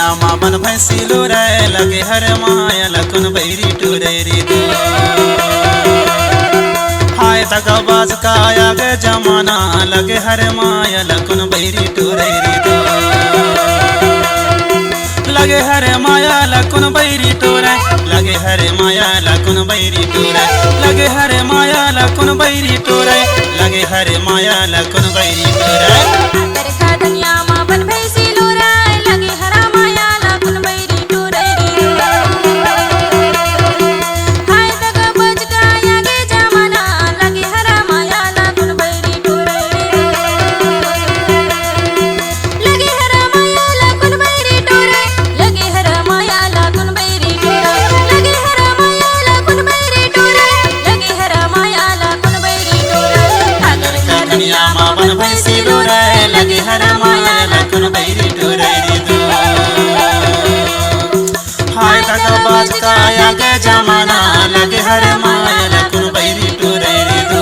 दुनिया माँ बन भैंसी लोरे लगे हर माया लखन बैरी टुरेरी दो हाय दगाबाज का आगे जमाना लगे हर माया लखन बैरी टुरेरी दो लगे हर माया लखन बैरी टोरे लगे हर माया लखन बैरी टोरे लगे हर माया लखन बैरी टोरे लगे हर माया लखन बैरी टोरे दुनिया माँ बन भैंसी लोरे लगे हरा माया लखन बैरी टुरेरी हाय दगाबाज का आगे जमाना लगे हरा माया लखन बैरी टुरेरी लगे हरा माया लखन बैरी टोरे लगे हरा माया लखन बैरी टोरे लगे हरा माया लखन बैरी टोरे लगे हरा माया लखन बैरी टोरे अगर का दुनिया माँ बन भैंसी लोरे लगे हर माया लखन बैरी टोरेरी दो हाय दगाबाज का आगे जमाना लगे हर माया लखन बैरी टोरेरी दो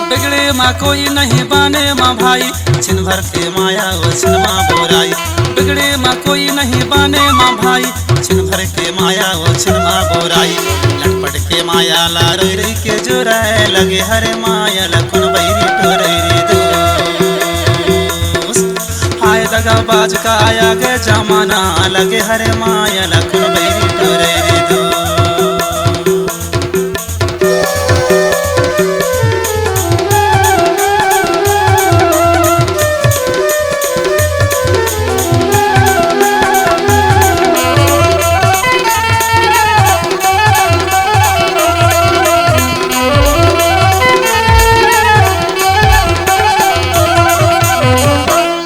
बिगड़े माँ कोई नहीं बाने माँ भाई छिन भर के माया वो छिन माँ बोराई बिगड़े माँ कोई नहीं बाने माँ भाई छिन भर के माया वो छिन माँ बोराई लटपट के माया ला रोई रही के जोराए लगे हरे माया लखन बैरी टोरेरी दो हाय दगाबाज का आया के जमाना लगे हरे माया लखन बैरी टोरेरी दो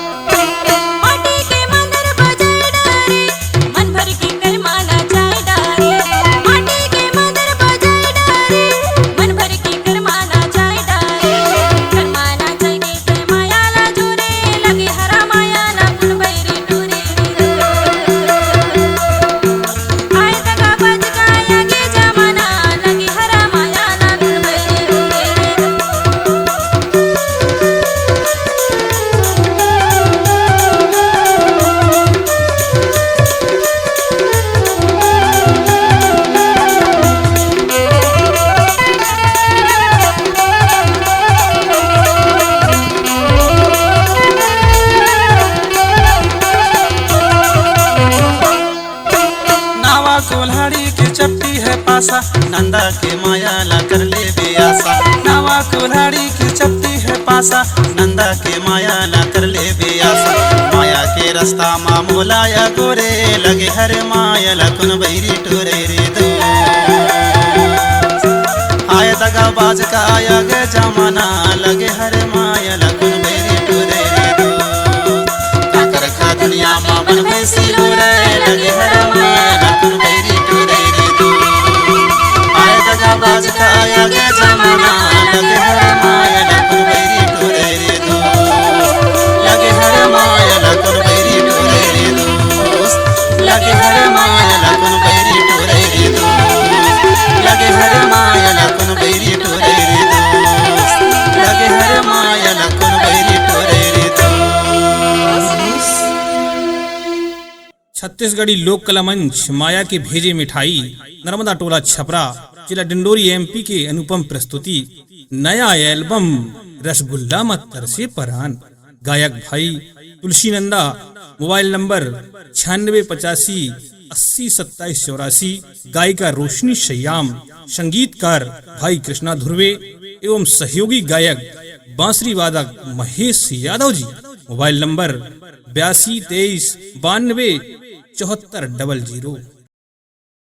माटी के मंदिर बजाए डारे मन भर के करमाना चाहे डारे माटी के मंदिर बजाए डारे मन भर के करमाना चाहे डारे करमाना चाहिए के माया ला जोरे लगे हरा माया ला कुन बैरी टुरेरी आए दगाबाज का आगे जमाना लगे हरा माया ला कुन बैरी टुरेरी नावा कोल्हाड़ी की चपटी है पासा नंदा के माया ला कर ले बेआसा नावा कोल्हाड़ी की चपटी है पासा नंदा के माया ला कर ले बेआसा माया के रास्ता माँ मोलाया गोरे लगे हरे माया लखन बैरी टोरेरी दो आय दगाबाज का आया गे जमाना लगे हरे माया लखन बैरी टोरेरी दो काकर खा दुनिया माँ बन भैंसी लोरे लगे हरे माया लखन बैरी टोरेरी दो आय दगाबाज का आया गे जमाना लगे हरे माया लखन बैरी टोरेरी दो लगे हरे माया लखन बैरी टोरेरी दो लगे हरे माया लखन बैरी टोरेरी दो लगे हरे माया लखन बैरी टोरेरी दो लगे हरे माया लखन बैरी टोरेरी दो छत्तीसगढ़ी लोक कला मंच माया के भेजे मिठाई नर्मदा टोला छपरा जिला डिंडोरी एमपी के अनुपम प्रस्तुति नया एल्बम रसगुल्ला मत तरसे परान गायक भाई तुलसी नंदा मोबाइल नंबर 9685802784 गायिका रोशनी शयाम संगीतकार भाई कृष्णा धुर्वे एवं सहयोगी गायक बांसुरी वादक महेश यादव जी मोबाइल नंबर 8223927400